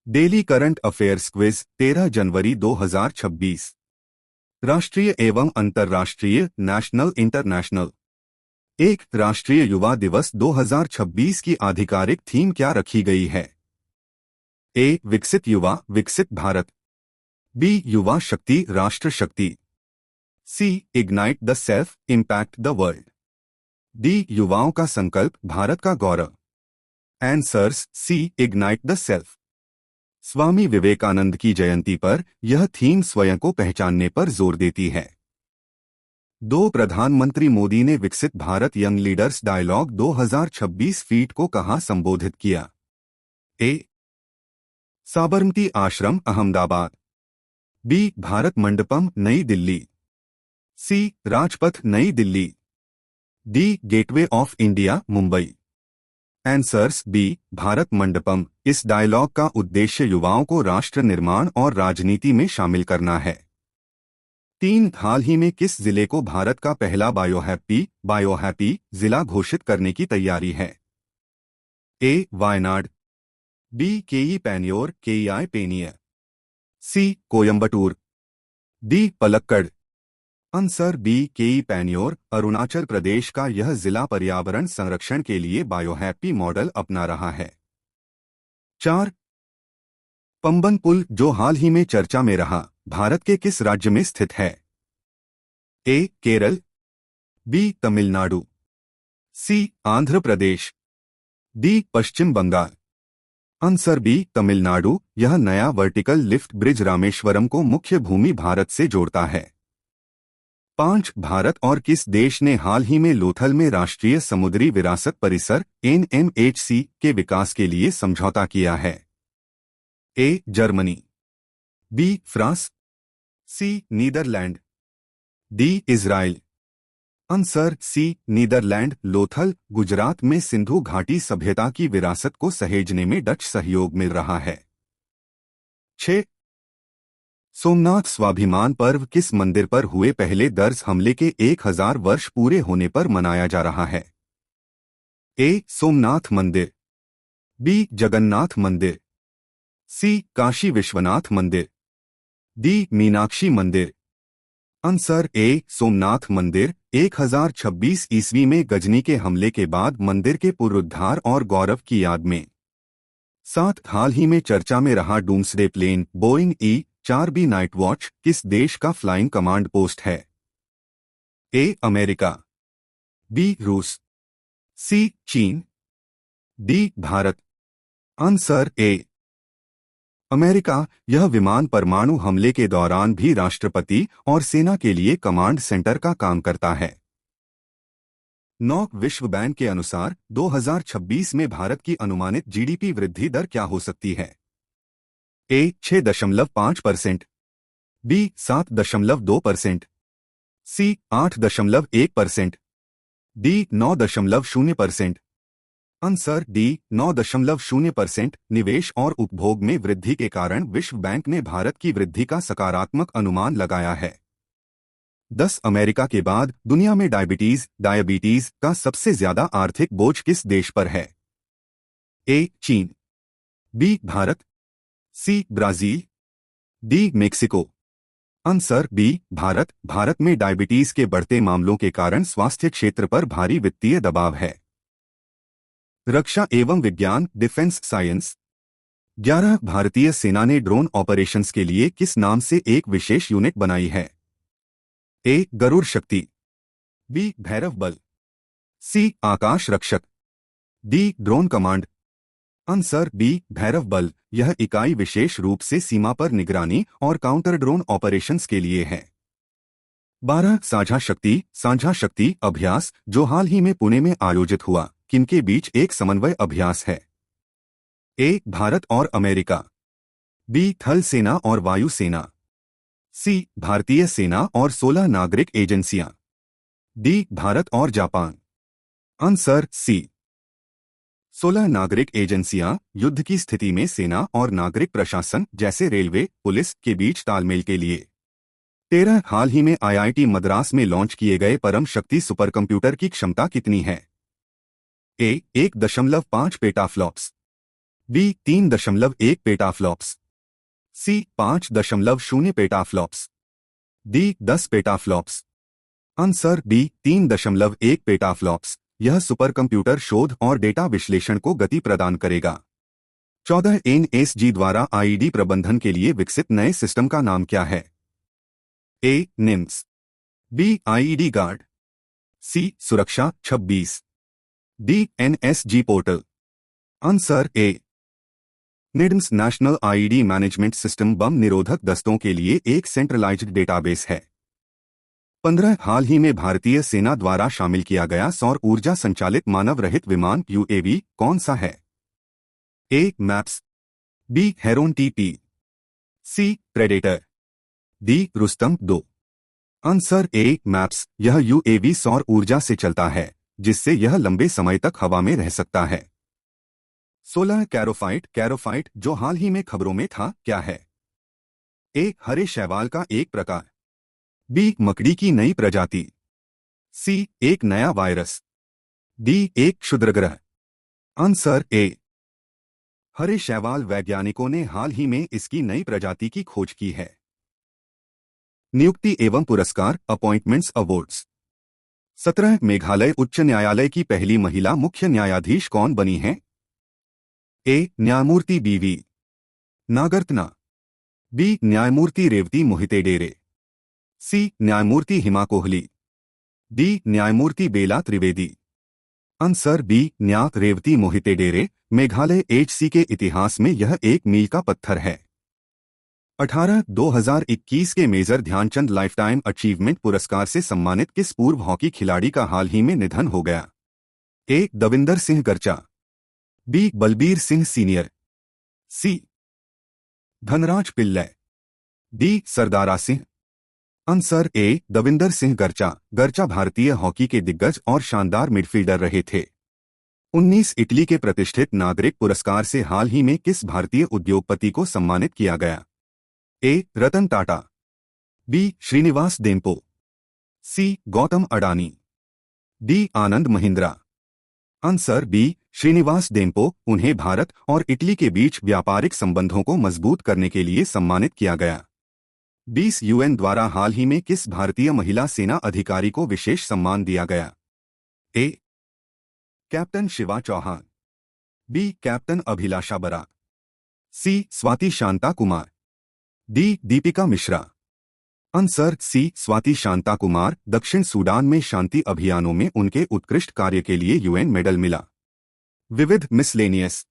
Daily current affairs quiz 13 जनवरी 2026। राष्ट्रीय एवं अंतर्राष्ट्रीय नेशनल इंटरनेशनल। एक राष्ट्रीय युवा दिवस 2026 की आधिकारिक थीम क्या रखी गई है? ए विकसित युवा विकसित भारत, बी युवा शक्ति राष्ट्र शक्ति, C ignite the self impact the world, D युवाओं का संकल्प भारत का गौरव। Answers C ignite the self. Swami Vivekananda की जयंती पर यह थीम स्वयं को पहचानने पर जोर देती है। दो प्रधानमंत्री मोदी ने विकसित भारत यंग लीडर्स डायलॉग 2026 फीट को कहां संबोधित किया? ए साबरमती आश्रम अहमदाबाद, बी भारत मंडपम नई Delhi, C Rajpath New Delhi, D gateway of India Mumbai. Answers B Bharat Mandapam. इस डायलॉग का उद्देश्य युवाओं को राष्ट्र निर्माण और राजनीति में शामिल करना है। तीन हाल ही में किस जिले को भारत का पहला बायोहैप्पी जिला घोषित करने की तैयारी है? ए Wayanad, B Kei Panyor Keyi Panyor, C Coimbatore, D Palakkad. Answer B Kei Panyor. Arunachal Pradesh का यह जिला पर्यावरण संरक्षण के लिए बायोहैप्पी मॉडल अपना रहा है। 4 पंबन पुल जो हाल ही में चर्चा में रहा, भारत के किस राज्य में स्थित है? A Kerala, B Tamil Nadu, C Andhra Pradesh, D Paschim Bangal. Answer B Tamil Nadu. यह नया वर्टिकल लिफ्ट ब्रिज रामेश्वरम को मुख्य भूमि भारत से जोड़ता है। 5 भारत और किस देश ने हाल ही में लोथल में राष्ट्रीय समुद्री विरासत परिसर NMHC के विकास के लिए समझौता किया है? A Germany, B France, C Netherland, D Israel. Answer C Netherland. Lothal Gujarat में सिंधु घाटी सभ्यता की विरासत को सहेजने में डच सहयोग मिल रहा है। 6 सोमनाथ स्वाभिमान पर्व किस मंदिर पर हुए पहले दर्ज हमले के 1000 वर्ष पूरे होने पर मनाया जा रहा है? ए सोमनाथ मंदिर, बी जगन्नाथ मंदिर, सी काशी विश्वनाथ मंदिर, डी मीनाक्षी मंदिर। आंसर ए सोमनाथ मंदिर। 1026 ईस्वी में गजनी के हमले के बाद मंदिर के पुनरुद्धार और गौरव की याद में। 7 हाल ही में चर्चा में रहा doomsday plane Boeing E-4B night watch किस देश का फ्लाइंग कमांड पोस्ट है? ए अमेरिका, बी रूस, सी चीन, D Bharat. Answer A America. यह विमान परमाणु हमले के दौरान भी राष्ट्रपति और सेना के लिए कमांड सेंटर का काम करता है। 9 विश्व बैंक के अनुसार 2026 में भारत की अनुमानित GDP वृद्धि दर क्या हो सकती है? ए 6.5%, बी 7.2%, सी 8.1%, डी 9.0%। Answer D 9.0%। निवेश और उपभोग में वृद्धि के कारण विश्व बैंक ने भारत की वृद्धि का सकारात्मक अनुमान लगाया है। 10 अमेरिका के बाद दुनिया में डायबिटीज का सबसे ज्यादा आर्थिक बोझ किस देश पर है? ए चीन, B Bharat, C Brazil, D Mexico. Answer B Bharat. Bharat में डायबिटीज के बढ़ते मामलों के कारण स्वास्थ्य क्षेत्र पर भारी वित्तीय दबाव है। रक्षा एवं विज्ञान डिफेंस साइंस। 11 भारतीय सेना ने ड्रोन ऑपरेशंस के लिए किस नाम से एक विशेष यूनिट बनाई है? ए गरुड़ शक्ति, बी भैरव बल, C Akash Rakshak, D drone command. Answer B Bhairav Bal. यह इकाई विशेष रूप से सीमा पर निगरानी और काउंटर ड्रोन ऑपरेशंस के लिए है। 12 साझा शक्ति अभ्यास जो हाल ही में पुणे में आयोजित हुआ, किनके बीच एक समन्वय अभ्यास है? ए भारत और अमेरिका, बी थल सेना और वायु सेना, सी भारतीय सेना और 16 नागरिक एजेंसियां, डी भारत और जापान। आंसर सी 16 नागरिक एजेंसियां युद्ध की स्थिति में सेना और नागरिक प्रशासन जैसे रेलवे पुलिस के बीच तालमेल के लिए। 13 हाल ही में IIT मद्रास में लॉन्च किए गए परम शक्ति सुपरकंप्यूटर की क्षमता कितनी है? A 1.5 petaflops, B 3.1 petaflops, C 5.0 petaflops, D 10 petaflops. Answer B 3.1 petaflops. यह सुपर कंप्यूटर शोध और डेटा विश्लेषण को गति प्रदान करेगा। 14 एनएसजी द्वारा आईडी प्रबंधन के लिए विकसित नए सिस्टम का नाम क्या है? A NIMS, B IED guard, C Suraksha 26, D NSG portal. Answer A NIMS national ID management system bomb निरोधक दस्तों के लिए एक सेंट्रलाइज्ड डेटाबेस है। 15 हाल ही में भारतीय सेना द्वारा शामिल किया गया सौर ऊर्जा संचालित मानव रहित विमान यूएवी कौन सा है? A MAPS, B Heron TP, C Predator, D Rustam 2। Answer A MAPS. यह यूएवी सौर ऊर्जा से चलता है, जिससे यह लंबे समय तक हवा में रह सकता है। 16 कैरोफाइट जो हाल ही में खबरों में था, क्या है? ए हरे शैवाल का एक प्रकार, बी मकड़ी की नई प्रजाति, सी एक नया वायरस, डी एक क्षुद्रग्रह। आंसर ए हरे शैवाल वैज्ञानिकों ने हाल ही में इसकी नई प्रजाति की खोज की है। नियुक्ति एवं पुरस्कार अपॉइंटमेंट्स अवार्ड्स। 17 मेघालय उच्च न्यायालय की पहली महिला मुख्य न्यायाधीश कौन बनी है? ए न्यायमूर्ति बीवी नागरत्ना, बी न्यायमूर्ति रेवती मोहिते डेरे, सी न्यायमूर्ति हिमा कोहली, डी न्यायमूर्ति बेला त्रिवेदी। आंसर बी न्या रेवती मोहिते डेरे। मेघालय एचसी के इतिहास में यह एक मील का पत्थर है। 18 2021 के मेजर ध्यानचंद लाइफटाइम अचीवमेंट पुरस्कार से सम्मानित किस पूर्व हॉकी खिलाड़ी का हाल ही में निधन हो गया? A Davinder Singh Garcha, B Balbir Singh senior, C Dhanraj Pillay, D Sardara Singh. Answer A Davinder Singh Garcha भारतीय हॉकी के दिग्गज और शानदार मिडफील्डर रहे थे। 19 इटली के प्रतिष्ठित नागरिक पुरस्कार से हाल ही में किस भारतीय उद्योगपति को सम्मानित किया गया? A Ratan Tata, B Srinivas Dempo, C Gautam Adani, D Anand Mahindra. Answer B Srinivas Dempo. उन्हें भारत और इटली के बीच व्यापारिक संबंधों को मजबूत करने के लिए सम्मानित किया गया। 20 यूएन द्वारा हाल ही में किस भारतीय महिला सेना अधिकारी को विशेष सम्मान दिया गया? A captain Shiva Chauhan, B captain Abhilasha Barak, C Swati Shanta Kumar, D Deepika Mishra. Answer C Swati Shanta Kumar. दक्षिण सूडान में शांति अभियानों में उनके उत्कृष्ट कार्य के लिए यूएन मेडल मिला। विविध मिसलेनियस।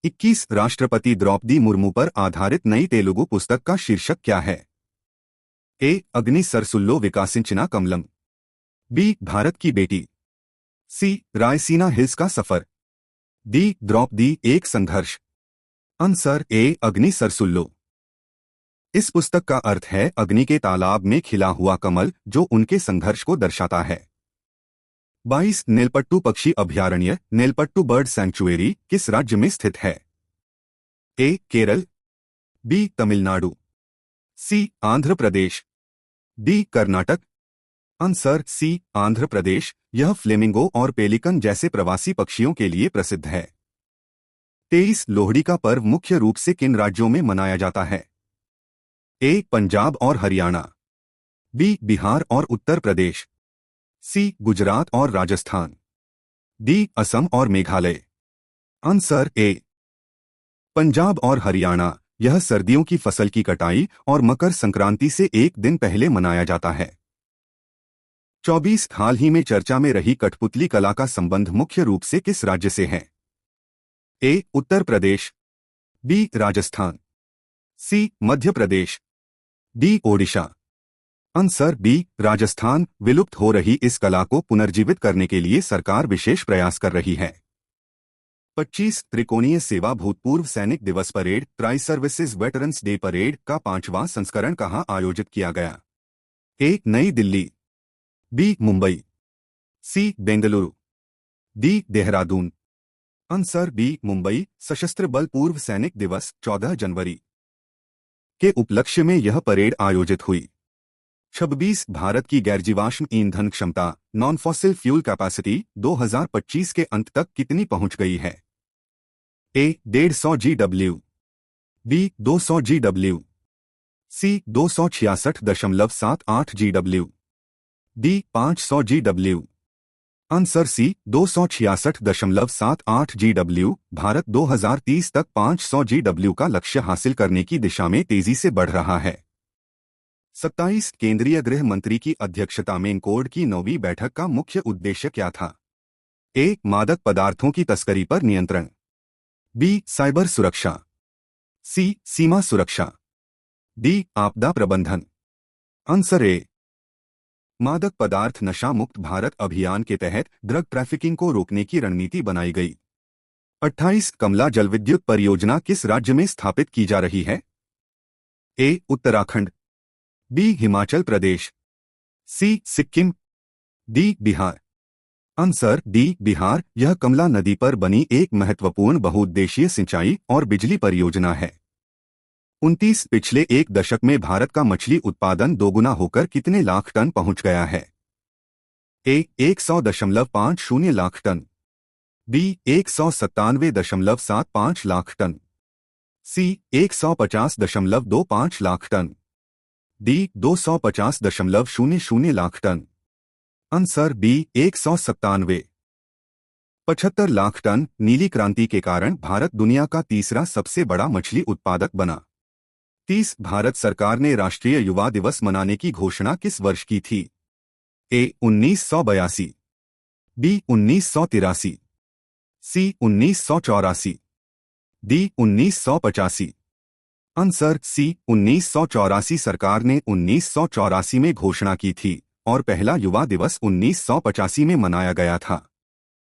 21 राष्ट्रपति द्रौपदी मुर्मू पर आधारित नई तेलुगु पुस्तक का शीर्षक क्या है? ए अग्नि सरसुल्लो विकासिंचिना कमलम, बी भारत की बेटी, सी रायसीना हिल्स का सफर, डी द्रौपदी एक संघर्ष। आंसर ए अग्नि सरसुल्लो। इस पुस्तक का अर्थ है अग्नि के तालाब में खिला हुआ कमल, जो उनके संघर्ष को दर्शाता है। 22 नेलपट्टू पक्षी अभयारण्य नेलपट्टू बर्ड सैंक्चुएरी किस राज्य में स्थित है? A Kerala, B Tamil Nadu, C Andhra Pradesh, D Karnataka. Answer C Andhra Pradesh. यह फ्लेमिंगो और पेलिकन जैसे प्रवासी पक्षियों के लिए प्रसिद्ध है। 23 लोहड़ी का पर्व मुख्य रूप से किन राज्यों में मनाया जाता है? ए पंजाब और हरियाणा, बी बिहार और उत्तर प्रदेश, सी गुजरात और राजस्थान, डी असम और मेघालय। आंसर ए पंजाब और हरियाणा। यह सर्दियों की फसल की कटाई और मकर संक्रांति से एक दिन पहले मनाया जाता है। 24 हाल ही में चर्चा में रही कठपुतली कला का संबंध मुख्य रूप से किस राज्य से है? A Uttar Pradesh, B Rajasthan, C Madhya Pradesh, D Odisha. Answer B Rajasthan. विलुप्त हो रही इस कला को पुनर्जीवित करने के लिए सरकार विशेष प्रयास कर रही है। 25 त्रिकोणीय सेवा भूतपूर्व सैनिक दिवस parade tri services veterans day parade का 5वां संस्करण कहां आयोजित किया गया? A New Delhi, B Mumbai, C Bengaluru, D Dehradun. Answer B Mumbai. सशस्त्र बल पूर्व सैनिक दिवस 14 जनवरी के उपलक्ष्य में यह परेड आयोजित हुई। 26 भारत की गैरजीवाश्म ईंधन क्षमता नॉन फॉसिल फ्यूल कैपेसिटी 2025 के अंत तक कितनी पहुंच गई है? A 150 GW, B 200 GW, C 266.78 GW, D 500 GW। Answer C 266.78 GW। Bharat 2030 तक 500 GW का लक्ष्य हासिल करने की दिशा में तेजी से बढ़ रहा है। 27 केंद्रीय गृह मंत्री की अध्यक्षता में कोड की 9वीं बैठक का मुख्य उद्देश्य क्या था? ए मादक पदार्थों की तस्करी पर नियंत्रण, बी साइबर सुरक्षा, सी सीमा सुरक्षा, डी आपदा प्रबंधन। आंसर ए मादक पदार्थ नशा मुक्त भारत अभियान के तहत ड्रग ट्रैफिकिंग को रोकने की रणनीति बनाई गई। 28 कमला जलविद्युत परियोजना किस राज्य में स्थापित की जा रही है? A Uttarakhand, B Himachal Pradesh, C Sikkim, D Bihar. Answer D Bihar. यह कमला नदी पर बनी एक महत्वपूर्ण बहुउद्देशीय सिंचाई और बिजली परियोजना है। 29 पिछले एक दशक में भारत का मछली उत्पादन दोगुना होकर कितने लाख टन पहुंच गया है? A 100.50 lakh ton, B 197.75 lakh ton, C 150.25 lakh ton, D 250.00 lakh ton. Answer B 197। 75 lakh ton. नीली क्रांति के कारण भारत दुनिया का तीसरा सबसे बड़ा मछली उत्पादक बना। 30 भारत सरकार ने राष्ट्रीय युवा दिवस मनाने की घोषणा किस वर्ष की थी? A 1982, B 1983, C 1984, D 1985। Answer C 1984। सरकार ने 1984 में घोषणा की थी और पहला युवा दिवस 1985 में मनाया गया था।